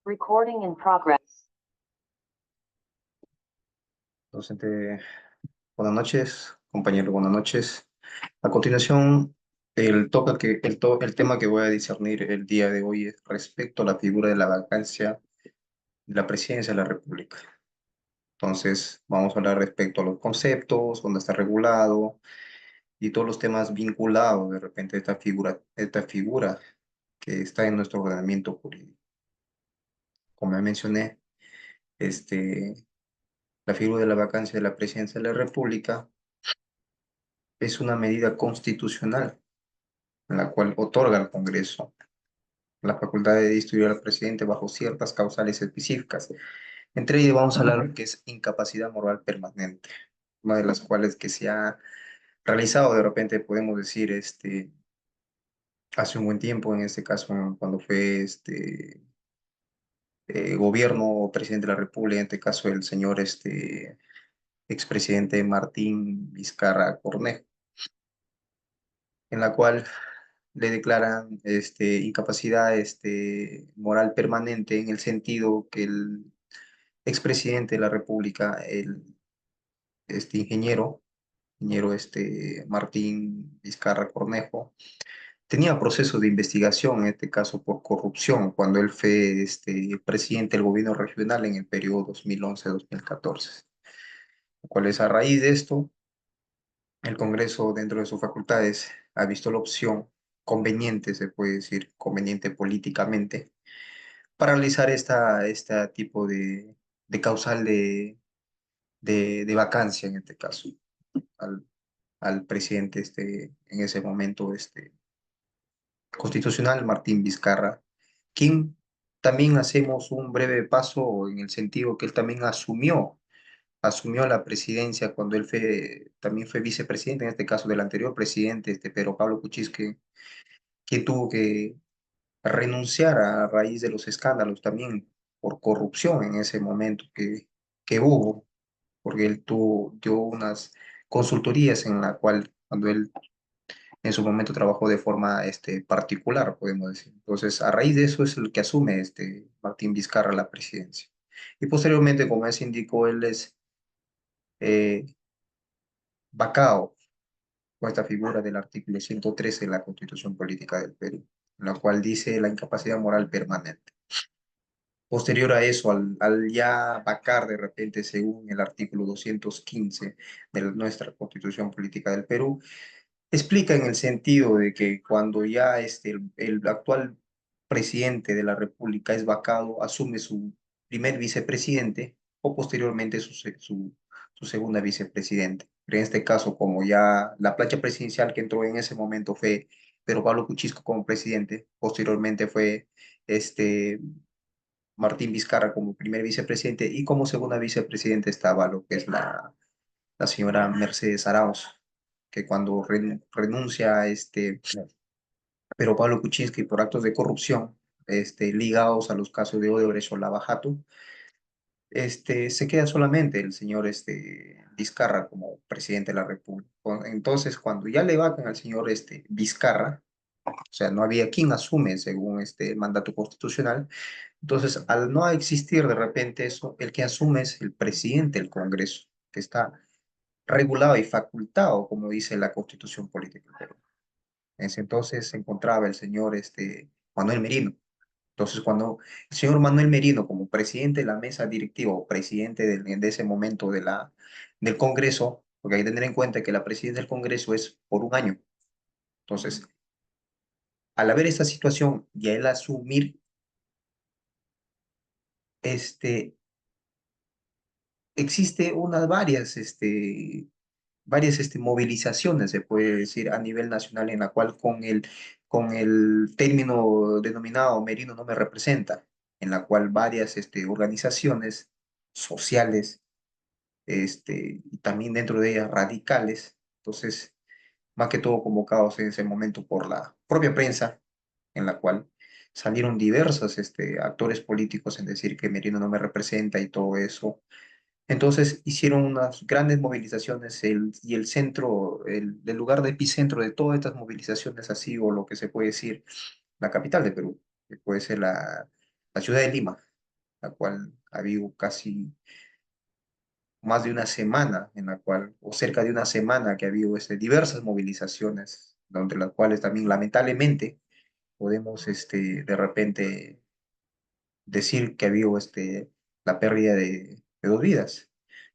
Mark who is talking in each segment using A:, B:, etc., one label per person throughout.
A: Recording in progress.
B: Docente, buenas noches, compañero, buenas noches. A continuación, el tema que voy a discernir el día de hoy es respecto a la figura de la vacancia de la presidencia de la República. Entonces, vamos a hablar respecto a los conceptos, dónde está regulado y todos los temas vinculados de repente a esta figura que está en nuestro ordenamiento jurídico. Como ya mencioné, la figura de la vacancia de la presidencia de la República es una medida constitucional en la cual otorga al Congreso la facultad de destituir al presidente bajo ciertas causales específicas. Entre ellas vamos a hablar que es incapacidad moral permanente, una de las cuales que se ha realizado de repente, podemos decir, hace un buen tiempo, en este caso, cuando fue gobierno o presidente de la República, en este caso el señor expresidente Martín Vizcarra Cornejo, en la cual le declaran incapacidad moral permanente en el sentido que el expresidente de la República, este ingeniero Martín Vizcarra Cornejo, tenía proceso de investigación, en este caso por corrupción, cuando él fue presidente del gobierno regional en el periodo 2011-2014. ¿Cuál es a raíz de esto? El Congreso, dentro de sus facultades, ha visto la opción conveniente, se puede decir, conveniente políticamente, para realizar este tipo de causal de vacancia, en este caso, al, al presidente en ese momento constitucional, Martín Vizcarra, quien también hacemos un breve paso en el sentido que él también asumió la presidencia cuando él también fue vicepresidente, en este caso del anterior presidente, Pedro Pablo Kuczynski, que tuvo que renunciar a raíz de los escándalos también por corrupción en ese momento que hubo, porque él dio unas consultorías en la cual, cuando él en su momento trabajó de forma particular, podemos decir. Entonces, a raíz de eso es el que asume Martín Vizcarra la presidencia. Y posteriormente, como ya se indicó, él es eh, vacado con esta figura del artículo 113 de la Constitución Política del Perú, en la cual dice la incapacidad moral permanente. Posterior a eso, al ya vacar de repente, según el artículo 215 de nuestra Constitución Política del Perú, explica en el sentido de que cuando ya el actual presidente de la República es vacado, asume su primer vicepresidente o posteriormente su segunda vicepresidente. Pero en este caso, como ya la plancha presidencial que entró en ese momento fue Pedro Pablo Kuczynski como presidente, posteriormente fue este Martín Vizcarra como primer vicepresidente y como segunda vicepresidente estaba lo que es la señora Mercedes Arauz, que cuando renuncia pero Pablo Kuczynski por actos de corrupción ligados a los casos de Odebrecht o Lava Jato, se queda solamente el señor Vizcarra como presidente de la República. Entonces, cuando ya le vacan al señor Vizcarra, o sea, no había quien asume según este mandato constitucional, entonces al no existir de repente eso, el que asume es el presidente del Congreso, que está regulado y facultado, como dice la Constitución Política del Perú. En ese entonces se encontraba el señor Manuel Merino. Entonces, cuando el señor Manuel Merino, como presidente de la mesa directiva o presidente de ese momento del Congreso, porque hay que tener en cuenta que la presidencia del Congreso es por un año. Entonces, al haber esta situación y a él asumir, existe unas varias movilizaciones, se puede decir, a nivel nacional, en la cual con el término denominado Merino no me representa, en la cual varias organizaciones sociales, y también dentro de ellas radicales, entonces, más que todo convocados en ese momento por la propia prensa, en la cual salieron diversos actores políticos en decir que Merino no me representa y todo eso. Entonces hicieron unas grandes movilizaciones y el centro, el lugar de epicentro de todas estas movilizaciones así, o lo que se puede decir, la capital de Perú, que puede ser la ciudad de Lima. la cual ha habido casi más de una semana en la cual, o cerca de una semana que ha habido diversas movilizaciones, donde las cuales también lamentablemente podemos de repente decir que ha habido la pérdida de dos vidas,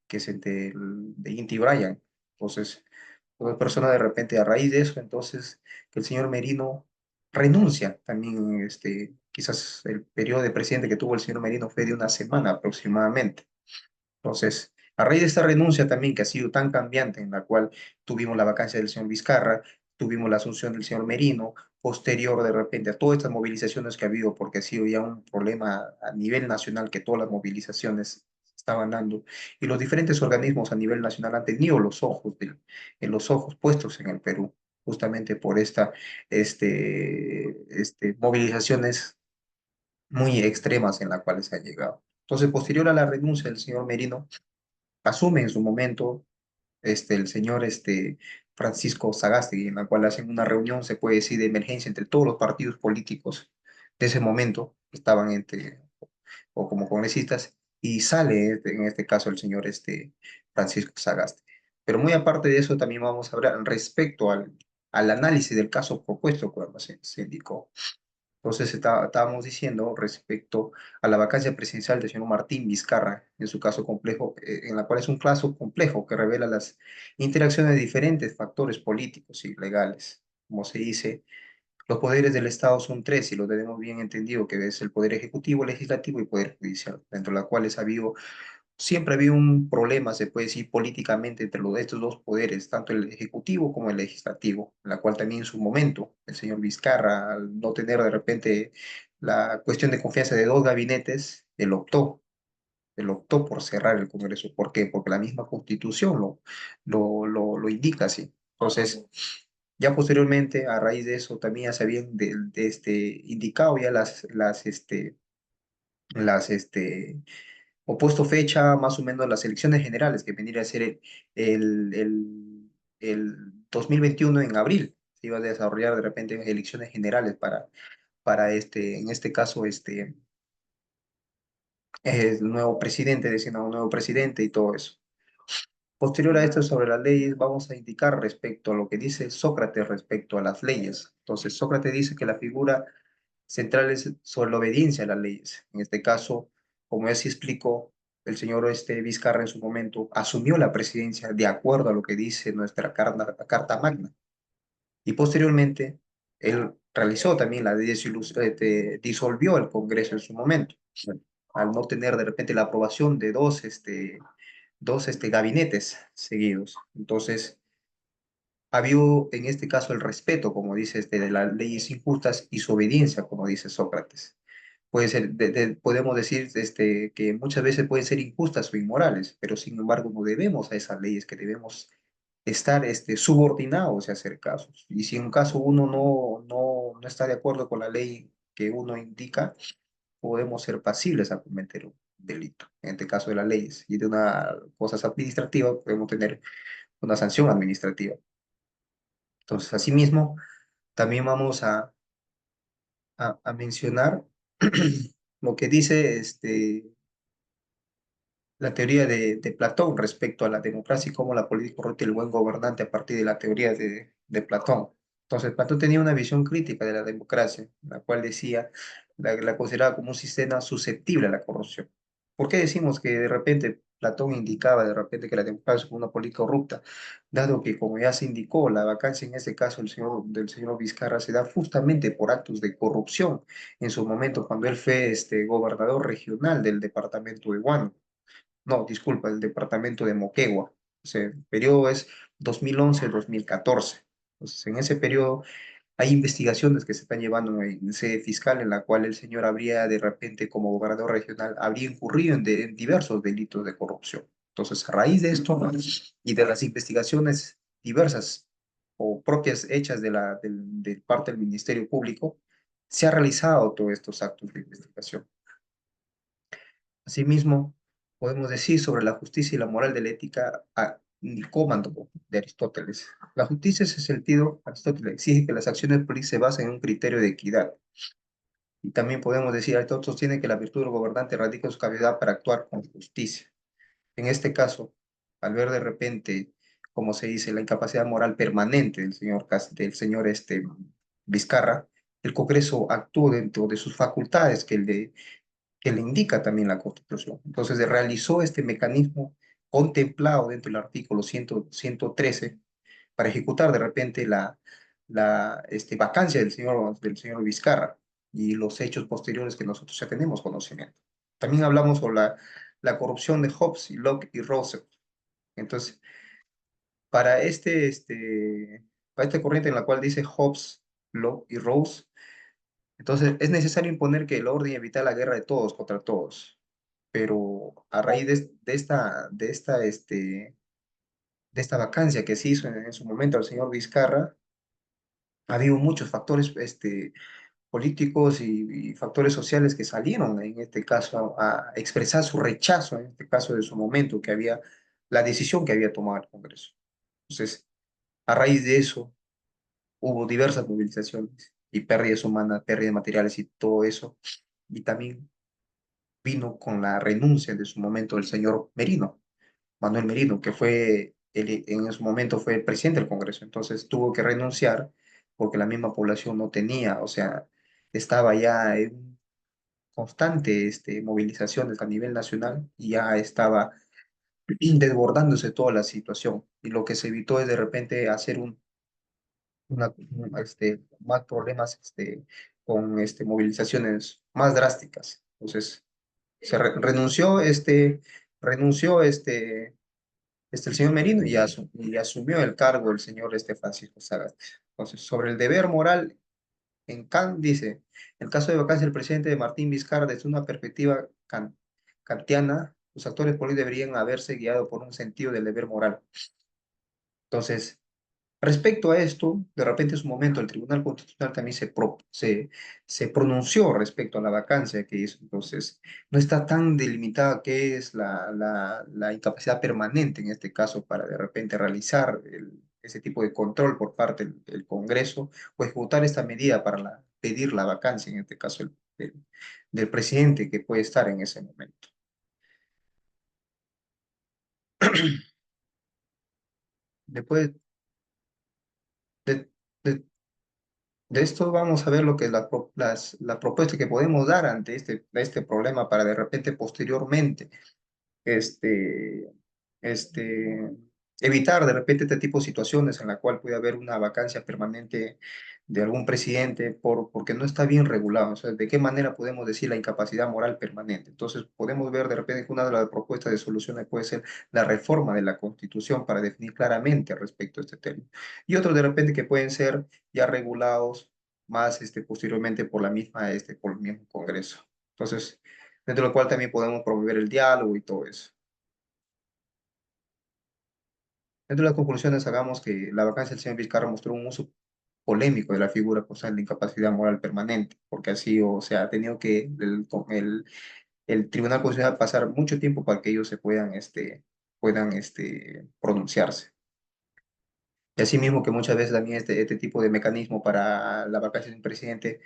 B: que es de Inti Bryan. Entonces, una persona de repente a raíz de eso, entonces, que el señor Merino renuncia también, quizás el periodo de presidente que tuvo el señor Merino fue de una semana aproximadamente. Entonces, a raíz de esta renuncia también que ha sido tan cambiante, en la cual tuvimos la vacancia del señor Vizcarra, tuvimos la asunción del señor Merino, posterior de repente a todas estas movilizaciones que ha habido, porque ha sido ya un problema a nivel nacional que todas las movilizaciones estaban dando, y los diferentes organismos a nivel nacional han tenido en los ojos puestos en el Perú, justamente por movilizaciones muy extremas en las cuales se ha llegado. Entonces, posterior a la renuncia del señor Merino, asume en su momento el señor Francisco Sagasti, en la cual hacen una reunión, se puede decir, de emergencia entre todos los partidos políticos de ese momento, que estaban o como congresistas, y sale en este caso el señor Francisco Sagasti. Pero muy aparte de eso, también vamos a hablar respecto al análisis del caso propuesto cuando se indicó. Entonces estábamos diciendo respecto a la vacancia presidencial del señor Martín Vizcarra, en su caso complejo, en la cual es un caso complejo que revela las interacciones de diferentes factores políticos y legales. Como se dice, los poderes del Estado son tres y lo tenemos bien entendido, que es el poder ejecutivo, legislativo y poder judicial, dentro de los cuales ha habido siempre había un problema, se puede decir, políticamente entre estos dos poderes, tanto el ejecutivo como el legislativo, en la cual también en su momento el señor Vizcarra, al no tener de repente la cuestión de confianza de dos gabinetes, él optó por cerrar el Congreso. ¿Por qué? Porque la misma Constitución lo indica así. Entonces, ya posteriormente, a raíz de eso, también ya se habían indicado ya o puesto fecha más o menos a las elecciones generales, que vendría a ser el, el, el 2021 en abril. Se iba a desarrollar de repente elecciones generales para en este caso, el nuevo presidente, designado un nuevo presidente y todo eso. Posterior a esto, sobre las leyes, vamos a indicar respecto a lo que dice Sócrates respecto a las leyes. Entonces, Sócrates dice que la figura central es sobre la obediencia a las leyes. En este caso, como ya se explicó, el señor Vizcarra en su momento asumió la presidencia de acuerdo a lo que dice nuestra Carta Magna. Y posteriormente, él realizó también disolvió el Congreso en su momento, al no tener de repente la aprobación de dos gabinetes seguidos. Entonces, ha habido en este caso el respeto, como dice, de las leyes injustas y su obediencia, como dice Sócrates. Puede ser, podemos decir que muchas veces pueden ser injustas o inmorales, pero sin embargo no debemos a esas leyes, que debemos estar subordinados y hacer casos. Y si en un caso uno no está de acuerdo con la ley que uno indica, podemos ser pasibles a cometer un delito, en este caso de las leyes. Y de una cosas administrativas podemos tener una sanción administrativa. Entonces, asimismo, también vamos a mencionar lo que dice la teoría de Platón respecto a la democracia y cómo la política corrupta y el buen gobernante a partir de la teoría de Platón. Entonces, Platón tenía una visión crítica de la democracia, la cual decía, la consideraba como un sistema susceptible a la corrupción. ¿Por qué decimos que de repente Platón indicaba de repente que la democracia es una política corrupta? Dado que, como ya se indicó, la vacancia en este caso del señor Vizcarra se da justamente por actos de corrupción en su momento, cuando él fue gobernador regional del departamento de Huánuco, no, disculpa, el departamento de Moquegua. O sea, el periodo es 2011-2014. Entonces, en ese periodo hay investigaciones que se están llevando en sede fiscal en la cual el señor habría de repente, como gobernador regional, habría incurrido en diversos delitos de corrupción. Entonces, a raíz de esto y de las investigaciones diversas o propias hechas de parte del Ministerio Público, se ha realizado todos estos actos de investigación. Asimismo, podemos decir sobre la justicia y la moral de la ética a Nicómaco de Aristóteles. La justicia, en ese sentido, Aristóteles exige que las acciones políticas se basen en un criterio de equidad. Y también podemos decir, estos sostiene que la virtud del gobernante radica en su capacidad para actuar con justicia. En este caso, al ver de repente, como se dice, la incapacidad moral permanente del señor, del señor Vizcarra, el Congreso actuó dentro de sus facultades que le indica también la Constitución. Entonces, realizó este mecanismo contemplado dentro del artículo 113 para ejecutar de repente la vacancia del señor Vizcarra y los hechos posteriores que nosotros ya tenemos conocimiento. También hablamos sobre la corrupción de Hobbes y Locke y Russell. Entonces, para para esta corriente en la cual dice Hobbes, Locke y Rawls, entonces es necesario imponer que el orden y evitar la guerra de todos contra todos. Pero a raíz de esta vacancia que se hizo en su momento al señor Vizcarra, ha habido muchos factores políticos y factores sociales que salieron en este caso a expresar su rechazo, en este caso de su momento, que había la decisión que había tomado el Congreso. Entonces, a raíz de eso, hubo diversas movilizaciones y pérdidas humanas, pérdidas materiales y todo eso. Y también vino con la renuncia de su momento del señor Merino, Manuel Merino, que en su momento fue el presidente del Congreso. Entonces tuvo que renunciar porque la misma población no tenía, o sea, estaba ya en constante movilizaciones a nivel nacional y ya estaba desbordándose toda la situación. Y lo que se evitó es de repente hacer más problemas con movilizaciones más drásticas. Entonces, renunció el señor Merino y, y asumió el cargo el señor Francisco Sagasti. Entonces, sobre el deber moral, en Kant dice, en el caso de vacancia del presidente de Martín Vizcarra, desde una perspectiva kantiana, los actores políticos deberían haberse guiado por un sentido del deber moral. Entonces, respecto a esto, de repente en su momento el Tribunal Constitucional también se pronunció respecto a la vacancia que hizo. Entonces, no está tan delimitada qué es la incapacidad permanente en este caso para de repente realizar ese tipo de control por parte del Congreso o ejecutar esta medida para pedir la vacancia, en este caso del presidente que puede estar en ese momento. Después de, de De esto vamos a ver lo que es la propuesta que podemos dar ante este problema para de repente posteriormente este, este, evitar de repente este tipo de situaciones en la cual puede haber una vacancia permanente de algún presidente porque no está bien regulado. O sea, ¿de qué manera podemos decir la incapacidad moral permanente? Entonces, podemos ver de repente que una de las propuestas de soluciones puede ser la reforma de la Constitución para definir claramente respecto a este tema. Y otros de repente que pueden ser ya regulados más posteriormente por por el mismo Congreso. Entonces, dentro de lo cual también podemos promover el diálogo y todo eso. Dentro de las conclusiones, hagamos que la vacancia del señor Vizcarra mostró un uso polémico de la figura causal de incapacidad moral permanente, porque así, o sea, ha tenido que el Tribunal Constitucional pasar mucho tiempo para que ellos puedan pronunciarse. Y asimismo que muchas veces también este tipo de mecanismo para la vacancia de un presidente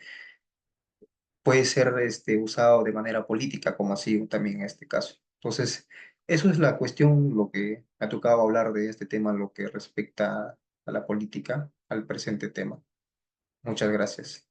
B: puede ser usado de manera política, como así también en este caso. Entonces, eso es la cuestión, lo que me ha tocado hablar de este tema, lo que respecta a la política, al presente tema. Muchas gracias.